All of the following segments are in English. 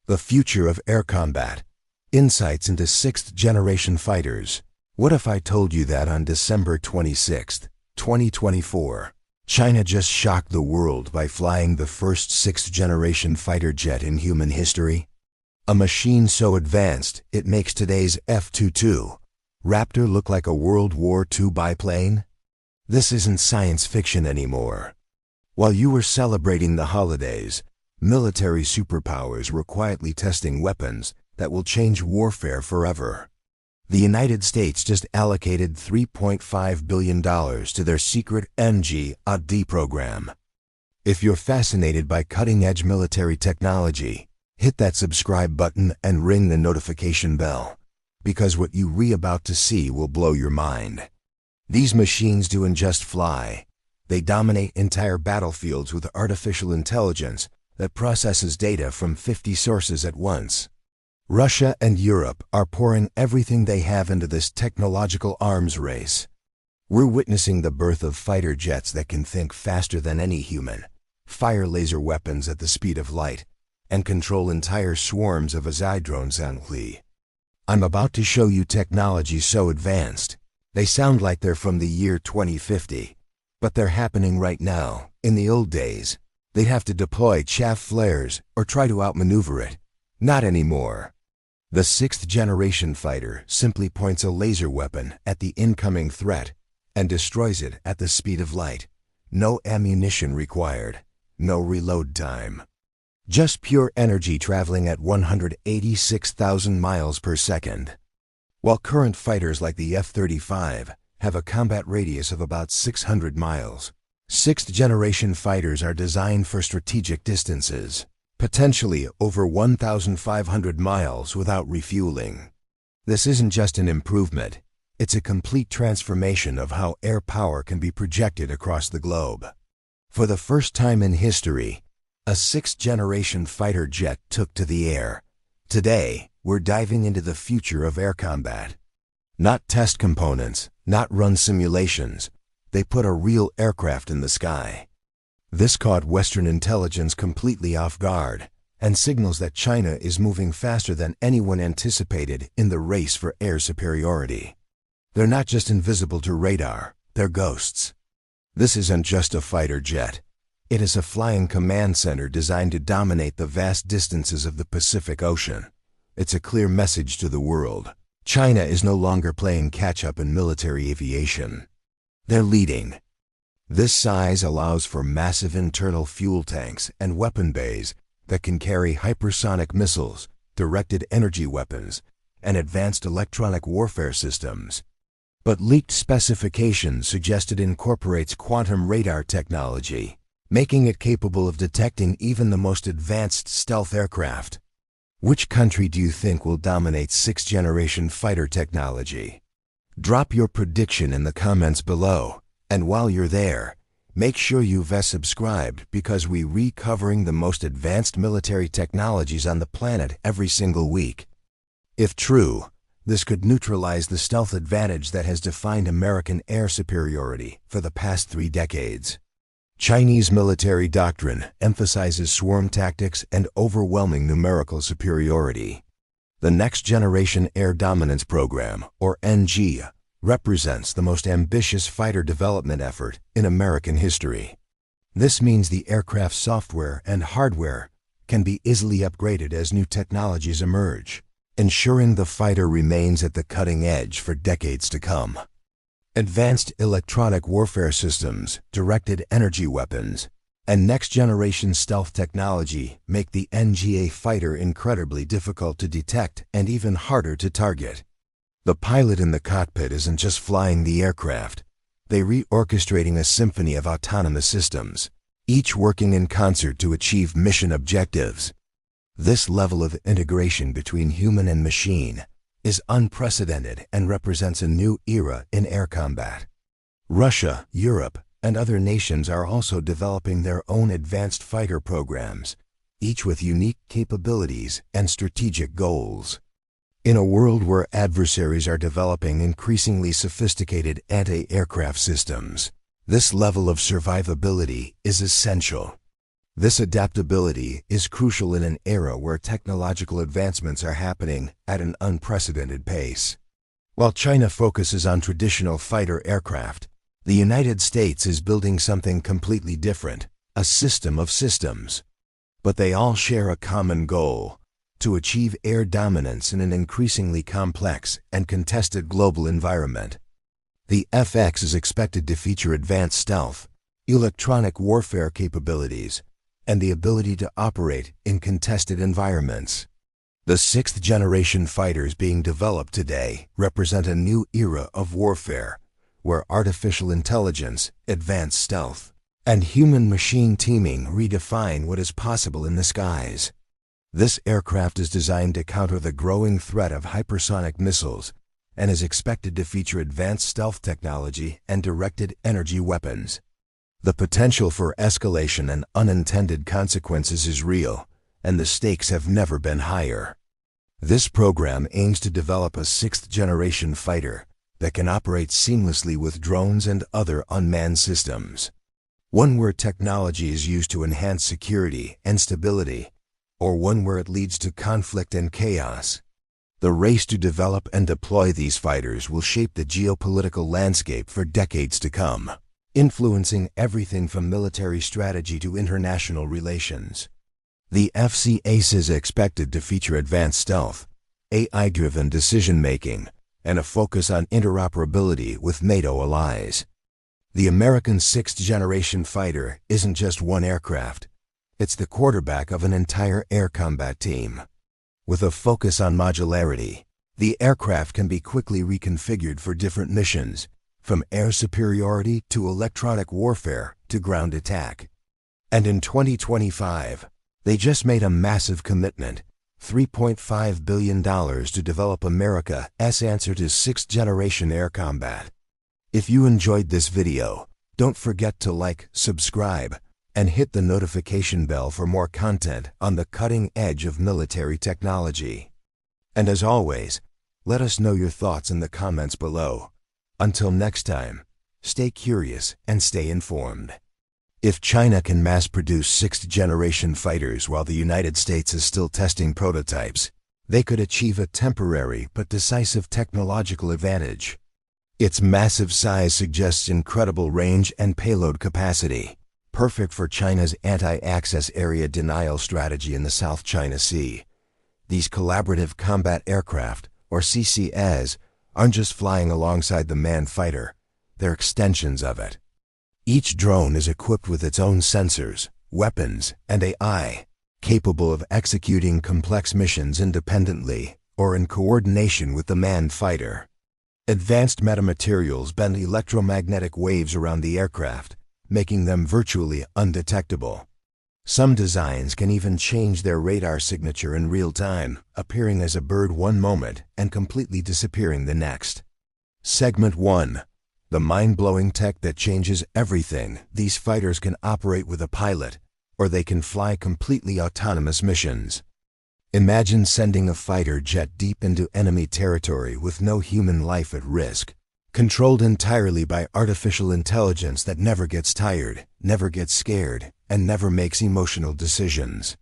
The future of air combat. Insights into 6th-generation fighters. What if I told you that on December 26, 2024, China just shocked the world by flying the first 6th-generation fighter jet in human history? A machine so advanced it makes today's F-22 Raptor look like a World War II biplane? This isn't science fiction anymore. While you were celebrating the holidays, military superpowers were quietly testing weapons that will change warfare forever. The United States just allocated $3.5 billion to their secret NG-AD program. If you're fascinated by cutting-edge military technology, hit that subscribe button and ring the notification bell, because what you're about to see will blow your mind. These machines don't just fly. They dominate entire battlefields with artificial intelligence that processes data from 50 sources at once. Russia and Europe are pouring everything they have into this technological arms race. We're witnessing the birth of fighter jets that can think faster than any human, fire laser weapons at the speed of light, and control entire swarms of AI drones silently. I'm about to show you technology so advanced, they sound like they're from the year 2050, but they're happening right now. In the old days, they'd have to deploy chaff flares or try to outmaneuver it. Not anymore. The 6th-generation fighter simply points a laser weapon at the incoming threat and destroys it at the speed of light. No ammunition required, no reload time. Just pure energy traveling at 186,000 miles per second. While current fighters like the F-35 have a combat radius of about 600 miles, 6th-generation fighters are designed for strategic distances, potentially over 1,500 miles without refueling. This isn't just an improvement, it's a complete transformation of how air power can be projected across the globe. For the first time in history, a 6th-generation fighter jet took to the air. Today, we're diving into the future of air combat. Not test components, not run simulations. They put a real aircraft in the sky. This caught Western intelligence completely off guard and signals that China is moving faster than anyone anticipated in the race for air superiority. They're not just invisible to radar, they're ghosts. This isn't just a fighter jet. It is a flying command center designed to dominate the vast distances of the Pacific Ocean. It's a clear message to the world. China is no longer playing catch-up in military aviation. They're leading. This size allows for massive internal fuel tanks and weapon bays that can carry hypersonic missiles, directed energy weapons, and advanced electronic warfare systems. But leaked specifications suggest it incorporates quantum radar technology, making it capable of detecting even the most advanced stealth aircraft. Which country do you think will dominate 6th-generation fighter technology? Drop your prediction in the comments below, and while you're there, make sure you've subscribed because we're covering the most advanced military technologies on the planet every single week. If true, this could neutralize the stealth advantage that has defined American air superiority for the past 3 decades. Chinese military doctrine emphasizes swarm tactics and overwhelming numerical superiority. The Next Generation Air Dominance Program, or NG, represents the most ambitious fighter development effort in American history. This means the aircraft's software and hardware can be easily upgraded as new technologies emerge, ensuring the fighter remains at the cutting edge for decades to come. Advanced electronic warfare systems, directed energy weapons, and next-generation stealth technology make the NGA fighter incredibly difficult to detect and even harder to target. The pilot in the cockpit isn't just flying the aircraft. They're reorchestrating a symphony of autonomous systems, each working in concert to achieve mission objectives. This level of integration between human and machine is unprecedented and represents a new era in air combat. Russia, Europe, and other nations are also developing their own advanced fighter programs, each with unique capabilities and strategic goals. In a world where adversaries are developing increasingly sophisticated anti-aircraft systems, this level of survivability is essential. This adaptability is crucial in an era where technological advancements are happening at an unprecedented pace. While China focuses on traditional fighter aircraft, the United States is building something completely different, a system of systems. But they all share a common goal: to achieve air dominance in an increasingly complex and contested global environment. The FX is expected to feature advanced stealth, electronic warfare capabilities, and the ability to operate in contested environments. The sixth-generation fighters being developed today represent a new era of warfare, where artificial intelligence, advanced stealth, and human-machine teaming redefine what is possible in the skies. This aircraft is designed to counter the growing threat of hypersonic missiles and is expected to feature advanced stealth technology and directed energy weapons. The potential for escalation and unintended consequences is real, and the stakes have never been higher. This program aims to develop a sixth-generation fighter that can operate seamlessly with drones and other unmanned systems. One where technology is used to enhance security and stability, or one where it leads to conflict and chaos. The race to develop and deploy these fighters will shape the geopolitical landscape for decades to come, influencing everything from military strategy to international relations. The FCAS is expected to feature advanced stealth, AI-driven decision-making, and a focus on interoperability with NATO allies. The American sixth-generation fighter isn't just one aircraft. It's the quarterback of an entire air combat team. With a focus on modularity, the aircraft can be quickly reconfigured for different missions, from air superiority to electronic warfare to ground attack. And in 2025, they just made a massive commitment, $3.5 billion to develop America's answer to sixth-generation air combat. If you enjoyed this video, don't forget to like, subscribe, and hit the notification bell for more content on the cutting edge of military technology. And as always, let us know your thoughts in the comments below. Until next time, stay curious and stay informed. If China can mass-produce sixth-generation fighters while the United States is still testing prototypes, they could achieve a temporary but decisive technological advantage. Its massive size suggests incredible range and payload capacity, perfect for China's anti-access area denial strategy in the South China Sea. These collaborative combat aircraft, or CCAs, aren't just flying alongside the manned fighter, they're extensions of it. Each drone is equipped with its own sensors, weapons, and AI, capable of executing complex missions independently or in coordination with the manned fighter. Advanced metamaterials bend electromagnetic waves around the aircraft, making them virtually undetectable. Some designs can even change their radar signature in real time, appearing as a bird one moment and completely disappearing the next. Segment 1. The mind-blowing tech that changes everything. These fighters can operate with a pilot, or they can fly completely autonomous missions. Imagine sending a fighter jet deep into enemy territory with no human life at risk, controlled entirely by artificial intelligence that never gets tired, never gets scared, and never makes emotional decisions.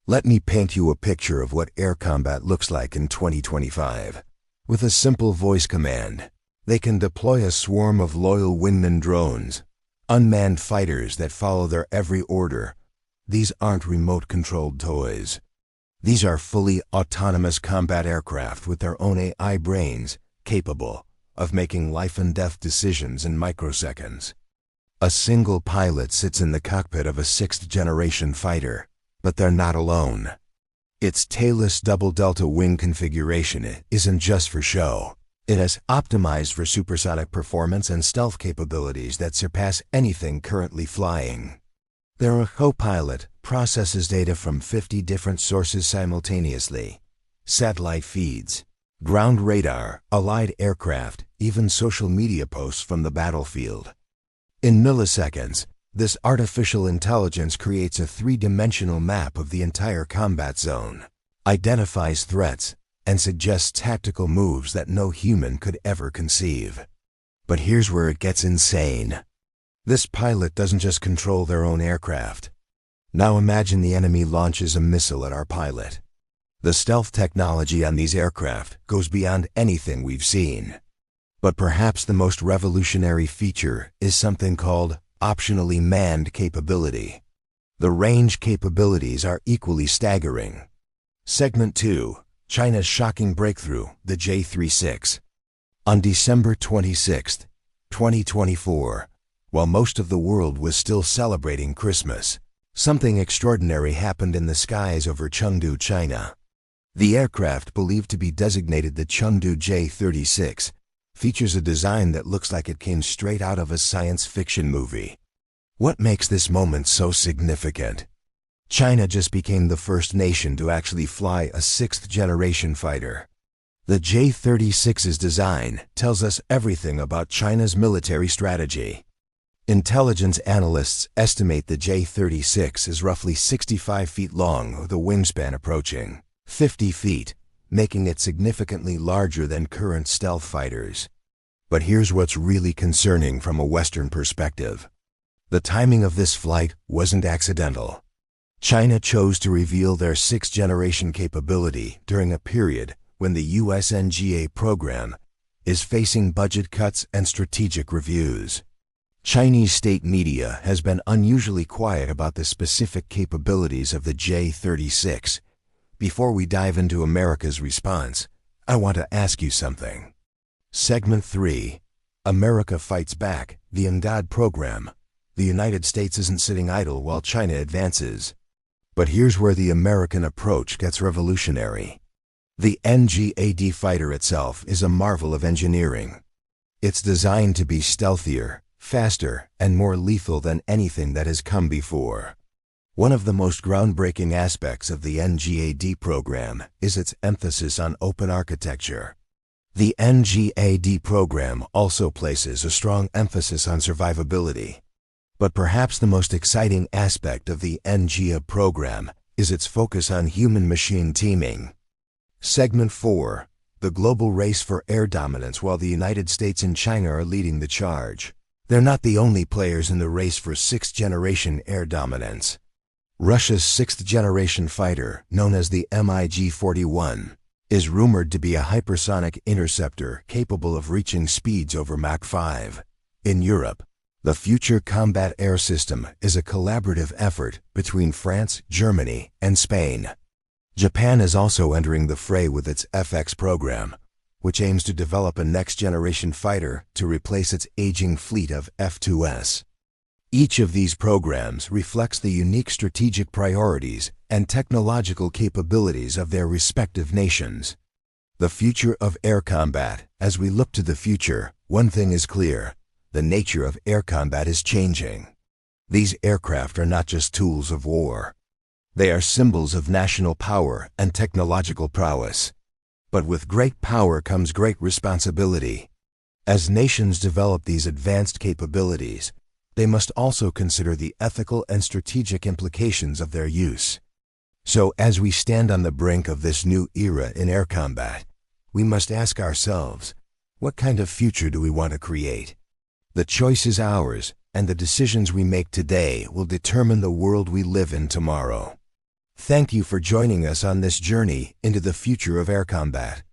Let me paint you a picture of what air combat looks like in 2025. With a simple voice command, they can deploy a swarm of loyal wingman drones, unmanned fighters that follow their every order. These aren't remote-controlled toys. These are fully autonomous combat aircraft with their own AI brains, capable of making life-and-death decisions in microseconds. A single pilot sits in the cockpit of a sixth-generation fighter, but they're not alone. Its tailless double-delta wing configuration isn't just for show. It is optimized for supersonic performance and stealth capabilities that surpass anything currently flying. Their co-pilot processes data from 50 different sources simultaneously: satellite feeds, ground radar, allied aircraft, even social media posts from the battlefield. In milliseconds, this artificial intelligence creates a three-dimensional map of the entire combat zone, identifies threats, and suggests tactical moves that no human could ever conceive. But here's where it gets insane. This pilot doesn't just control their own aircraft. Now imagine the enemy launches a missile at our pilot. The stealth technology on these aircraft goes beyond anything we've seen. But perhaps the most revolutionary feature is something called optionally manned capability. The range capabilities are equally staggering. Segment 2. China's shocking breakthrough, the J-36. On December 26, 2024, while most of the world was still celebrating Christmas, something extraordinary happened in the skies over Chengdu, China. The aircraft, believed to be designated the Chengdu J-36, features a design that looks like it came straight out of a science fiction movie. What makes this moment so significant? China just became the first nation to actually fly a sixth-generation fighter. The J-36's design tells us everything about China's military strategy. Intelligence analysts estimate the J-36 is roughly 65 feet long, with a wingspan approaching 50 feet, making it significantly larger than current stealth fighters. But here's what's really concerning from a Western perspective. The timing of this flight wasn't accidental. China chose to reveal their sixth-generation capability during a period when the US NGA program is facing budget cuts and strategic reviews. Chinese state media has been unusually quiet about the specific capabilities of the J-36. Before we dive into America's response, I want to ask you something. Segment 3. America fights back, the NGAD program. The United States isn't sitting idle while China advances. But here's where the American approach gets revolutionary. The NGAD fighter itself is a marvel of engineering. It's designed to be stealthier, faster, and more lethal than anything that has come before. One of the most groundbreaking aspects of the NGAD program is its emphasis on open architecture. The NGAD program also places a strong emphasis on survivability. But perhaps the most exciting aspect of the NGA program is its focus on human-machine teaming. Segment 4. The global race for air dominance. While the United States and China are leading the charge, they're not the only players in the race for sixth-generation air dominance. Russia's sixth-generation fighter, known as the MiG-41, is rumored to be a hypersonic interceptor capable of reaching speeds over Mach 5. In Europe, the Future Combat Air System is a collaborative effort between France, Germany, and Spain. Japan is also entering the fray with its FX program, which aims to develop a next-generation fighter to replace its aging fleet of F-2S. Each of these programs reflects the unique strategic priorities and technological capabilities of their respective nations. The future of air combat. As we look to the future, one thing is clear: the nature of air combat is changing. These aircraft are not just tools of war. They are symbols of national power and technological prowess. But with great power comes great responsibility. As nations develop these advanced capabilities, they must also consider the ethical and strategic implications of their use. So, as we stand on the brink of this new era in air combat, we must ask ourselves, what kind of future do we want to create? The choice is ours, and the decisions we make today will determine the world we live in tomorrow. Thank you for joining us on this journey into the future of air combat.